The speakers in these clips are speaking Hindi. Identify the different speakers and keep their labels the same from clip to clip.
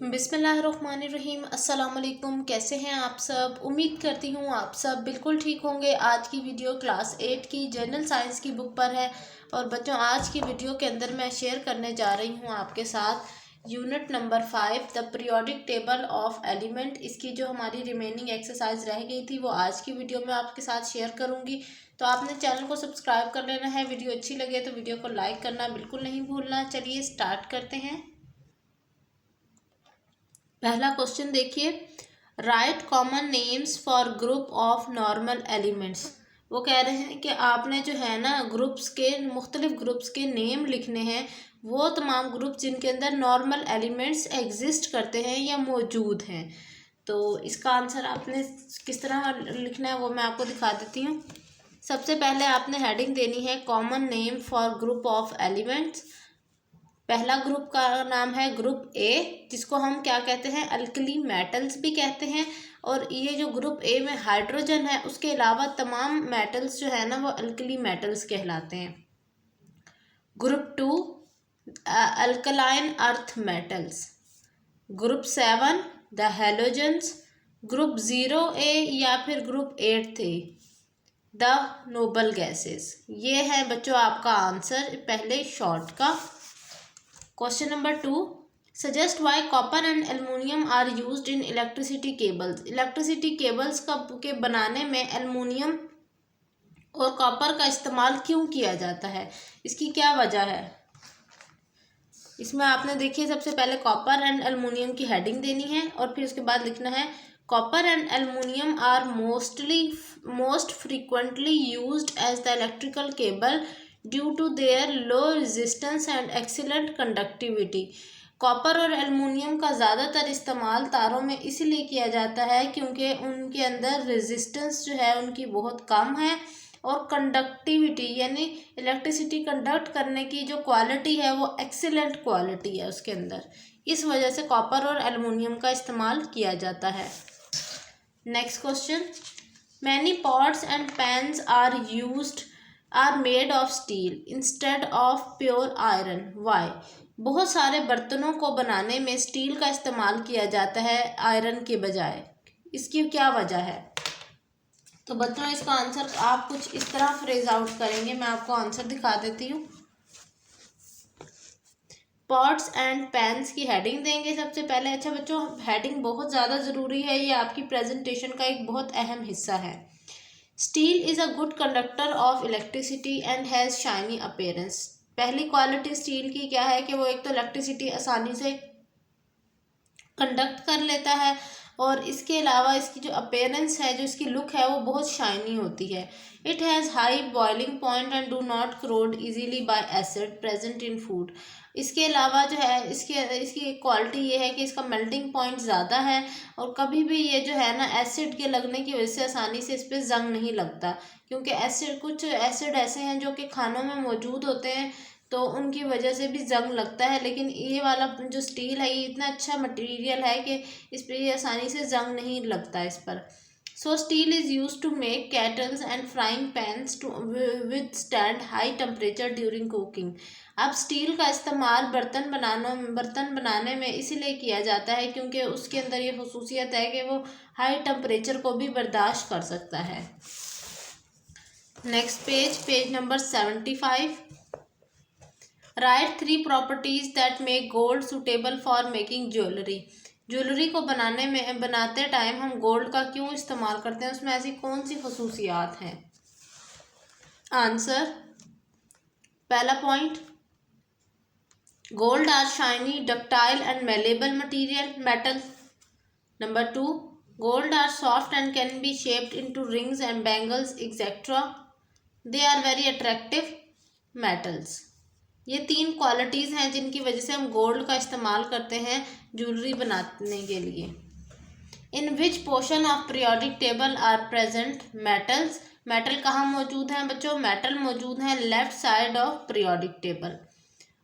Speaker 1: बिस्मिल्लाहिर्रहमानिर्रहीम। अस्सलाम वालेकुम। कैसे हैं आप सब? उम्मीद करती हूँ आप सब बिल्कुल ठीक होंगे। आज की वीडियो क्लास 8 की जनरल साइंस की बुक पर है। और बच्चों, आज की वीडियो के अंदर मैं शेयर करने जा रही हूँ आपके साथ unit number 5 the periodic table of element. इसकी जो हमारी रिमेनिंग एक्सरसाइज रह गई थी वो आज की वीडियो में आपके साथ शेयर करूँगी। तो आपने चैनल को सब्सक्राइब कर लेना है। वीडियो अच्छी लगे तो वीडियो को लाइक करना बिल्कुल नहीं भूलना। चलिए स्टार्ट करते हैं। पहला क्वेश्चन देखिए, right common names for group of normal elements. वो कह रहे हैं कि आपने जो है ना ग्रुप्स के मुख्तलिफ ग्रुप्स के नेम लिखने हैं, वो तमाम ग्रुप जिनके अंदर नॉर्मल एलिमेंट्स एग्जिस्ट करते हैं या मौजूद हैं। तो इसका आंसर आपने किस तरह लिखना है वो मैं आपको दिखा देती हूँ। सबसे पहले आपने हेडिंग देनी है common name for group of elements. पहला ग्रुप का नाम है ग्रुप ए, जिसको हम क्या कहते हैं, अल्कली मेटल्स भी कहते हैं। और ये जो ग्रुप ए में हाइड्रोजन है, उसके अलावा तमाम मेटल्स जो है ना वो अल्कली मेटल्स कहलाते हैं। Group 2 alkaline earth metals. Group 7 the halogens. Group 0A या फिर ग्रुप 8 थे द नोबल गैसेस। ये है बच्चों आपका आंसर पहले शॉर्ट का। Question number 2, suggest why copper and aluminium are used in electricity cables. Electricity cables के बनाने में एल्युमिनियम और कॉपर का इस्तेमाल क्यों किया जाता है, इसकी क्या वजह है। इसमें आपने देखिए सबसे पहले कॉपर एंड एल्युमिनियम की हेडिंग देनी है और फिर उसके बाद लिखना है copper and aluminium are most frequently used as the electrical cable due to their low resistance and excellent conductivity. Copper और एल्युमिनियम का ज़्यादातर इस्तेमाल तारों में इसलिए किया जाता है क्योंकि उनके अंदर रेजिस्टेंस जो है उनकी बहुत कम है और कंडक्टिविटी यानी इलेक्ट्रिसिटी कंडक्ट करने की जो क्वालिटी है वो एक्सीलेंट क्वालिटी है उसके अंदर। इस वजह से कॉपर और एल्युमिनियम का इस्तेमाल किया जाता है। Next question, many pots and pans are made of steel instead of pure iron why. बहुत सारे बर्तनों को बनाने में स्टील का इस्तेमाल किया जाता है आयरन के बजाय, इसकी क्या वजह है। तो बच्चों इसका आंसर आप कुछ इस तरह फ्रेज आउट करेंगे, मैं आपको आंसर दिखा देती हूँ। पॉट्स एंड पैन्स की हेडिंग देंगे सबसे पहले। अच्छा बच्चों, हेडिंग बहुत ज़्यादा ज़रूरी है, ये आपकी प्रेजेंटेशन का एक बहुत अहम हिस्सा है। Steel is a good conductor of electricity and has shiny appearance. पहली क्वालिटी स्टील की क्या है कि वो एक तो इलेक्ट्रिसिटी आसानी से कंडक्ट कर लेता है और इसके अलावा इसकी जो अपीयरेंस है, जो इसकी लुक है, वो बहुत शाइनी होती है। It has high boiling point and do not crore easily bye acid present in food. इसके अलावा जो है इसकी क्वालिटी ये है कि इसका मेल्टिंग पॉइंट ज़्यादा है और कभी भी ये जो है ना एसिड के लगने की वजह से आसानी से इस पर जंग नहीं लगता, क्योंकि कुछ एसिड ऐसे हैं जो कि खानों में मौजूद होते हैं तो उनकी वजह से भी जंग लगता है। लेकिन ये वाला जो स्टील है ये इतना अच्छा मटेरियल है कि इस पर ये आसानी से जंग नहीं लगता इस पर। So steel is use to make kettles and frying pans to withstand high temperature during cooking. अब स्टील का इस्तेमाल बर्तन बनाने में इसीलिए किया जाता है क्योंकि उसके अंदर ये खसूसियत है कि वो हाई टेम्परेचर को भी बर्दाश्त कर सकता है। Next page number 75। Right 3 properties that make gold suitable for making jewellery. Jewellery को बनाते टाइम हम गोल्ड का क्यों इस्तेमाल करते हैं, उसमें ऐसी कौन सी खसूसियात हैं। आंसर, पहला point, gold are shiny ductile and malleable metal. Number 2, gold are soft and can be shaped into rings and bangles etcetera. They are very attractive metals. ये 3 क्वालिटीज़ हैं जिनकी वजह से हम गोल्ड का इस्तेमाल करते हैं ज्वेलरी बनाने के लिए। In which portion of periodic table are present metals. Metal कहाँ मौजूद हैं बच्चों, मेटल मौजूद हैं left side of periodic table.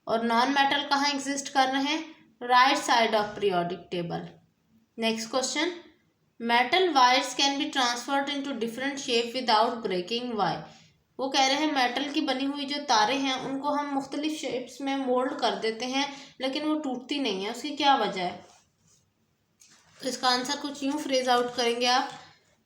Speaker 1: और नॉन मेटल कहाँ एग्जिस्ट कर रहे हैं, right side of periodic table. Next question, metal wires can be transferred into different shape without breaking why. वो कह रहे हैं मेटल की बनी हुई जो तारें हैं उनको हम मुख्तलिफ शेप्स में मोल्ड कर देते हैं लेकिन वो टूटती नहीं है, उसकी क्या वजह है। इसका आंसर कुछ यूँ फ्रेज आउट करेंगे आप,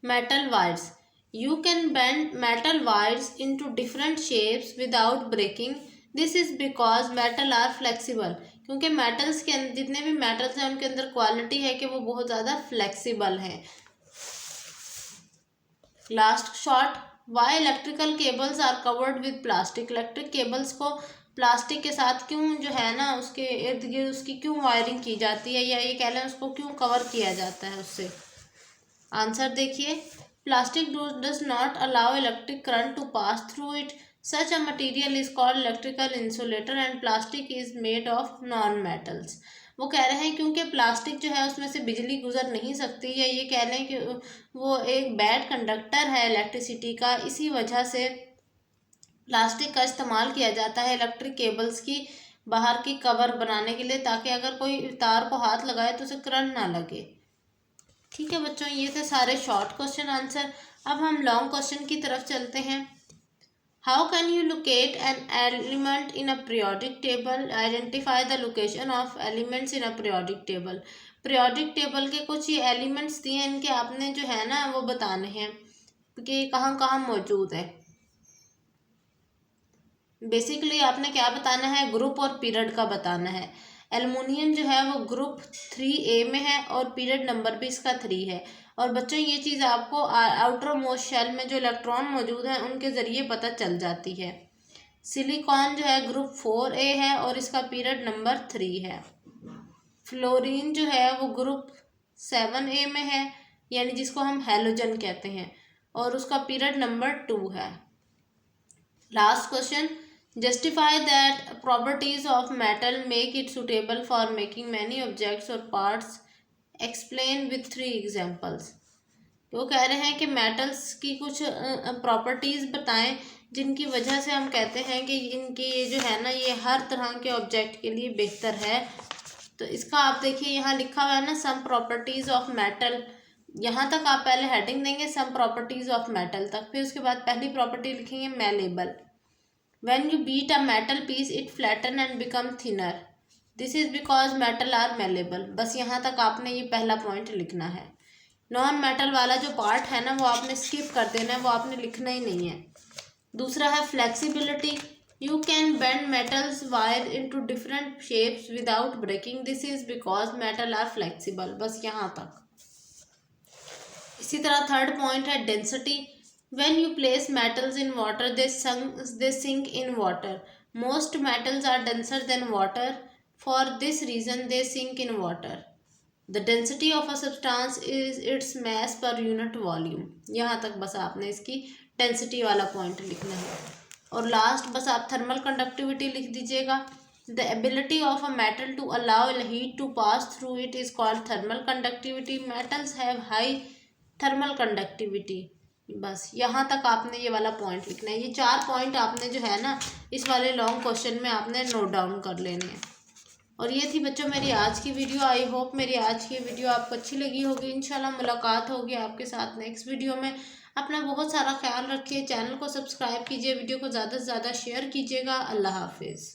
Speaker 1: metal wires, you can bend metal wires into different shapes without breaking, this is because metal are flexible, क्योंकि मेटल्स के जितने भी मेटल्स हैं उनके अंदर क्वालिटी है कि वो बहुत ज़्यादा फ्लेक्सिबल हैं। Last short, why electrical cables are covered with plastic, electric cables को प्लास्टिक के साथ क्यों जो है ना उसके इर्द गिर्द उसकी क्यों वायरिंग की जाती है, या ये कह लें उसको क्यों कवर किया जाता है उससे। आंसर देखिए, plastic does not allow electric current to pass through it, such a material is called electrical insulator and plastic is made of non metals. वो कह रहे हैं क्योंकि प्लास्टिक जो है उसमें से बिजली गुजर नहीं सकती, या ये कह लें कि वो एक बैड कंडक्टर है इलेक्ट्रिसिटी का, इसी वजह से प्लास्टिक का इस्तेमाल किया जाता है इलेक्ट्रिक केबल्स की बाहर की कवर बनाने के लिए, ताकि अगर कोई तार को हाथ लगाए तो उसे करंट ना लगे। ठीक है बच्चों, ये थे सारे शॉर्ट क्वेश्चन आंसर। अब हम लॉन्ग क्वेश्चन की तरफ चलते हैं। How can you locate an element in a periodic table, identify the location of elements in a periodic table. Periodic table के कुछ ये एलिमेंट्स दिए हैं, इनके आपने जो है ना वो बताने हैं कि कहाँ कहाँ मौजूद है। बेसिकली आपने क्या बताना है, ग्रुप और पीरियड का बताना है। एल्युमिनियम जो है वो ग्रुप 3A में है और पीरियड नंबर भी इसका 3 है। और बच्चों ये चीज़ आपको आउटर मोस्ट शेल में जो इलेक्ट्रॉन मौजूद हैं उनके ज़रिए पता चल जाती है। सिलिकॉन जो है ग्रुप 4A है और इसका पीरियड नंबर 3 है। फ्लोरीन जो है वो ग्रुप 7A में है, यानी जिसको हम हैलोजन कहते हैं, और उसका पीरियड नंबर 2 है। Last question, justify that properties of metal make it suitable for making many objects or parts, explain with 3 examples। तो कह रहे हैं कि मेटल्स की कुछ प्रॉपर्टीज़ बताएं जिनकी वजह से हम कहते हैं कि इनकी ये जो है ना ये हर तरह के ऑब्जेक्ट के लिए बेहतर है। तो इसका आप देखिए यहाँ लिखा हुआ है ना, सम प्रॉपर्टीज़ ऑफ मेटल, यहाँ तक आप पहले हेडिंग देंगे सम प्रॉपर्टीज़ ऑफ मेटल तक, फिर उसके बाद पहली प्रॉपर्टी लिखेंगे malleable. When you beat a metal piece, it flatten and become thinner. This is because metal are malleable. बस यहाँ तक आपने ये पहला पॉइंट लिखना है। नॉन मेटल वाला जो पार्ट है ना वो आपने स्किप कर देना है, वो आपने लिखना ही नहीं है। दूसरा है flexibility, you can bend metals wire into different shapes without breaking, this is because metal are flexible, बस यहाँ तक। इसी तरह थर्ड पॉइंट है density, when you place metals in water they sink in water, most metals are denser than water, for this reason they sink in water, the density of a substance is its mass per unit volume। यहाँ तक बस आपने इसकी डेंसिटी वाला पॉइंट लिखना है। और लास्ट बस आप थर्मल कंडक्टिविटी लिख दीजिएगा, the ability of a metal to allow heat to pass through it is called thermal conductivity, metals have high thermal conductivity। बस यहाँ तक आपने ये वाला पॉइंट लिखना है। ये 4 पॉइंट आपने जो है ना इस वाले लॉन्ग क्वेश्चन में आपने नोट डाउन कर लेने हैं। और ये थी बच्चों मेरी आज की वीडियो। आई होप मेरी आज की वीडियो आपको अच्छी लगी होगी। इंशाल्लाह मुलाकात होगी आपके साथ नेक्स्ट वीडियो में। अपना बहुत सारा ख्याल रखिए, चैनल को सब्सक्राइब कीजिए, वीडियो को ज़्यादा से ज़्यादा शेयर कीजिएगा। अल्लाह हाफिज़।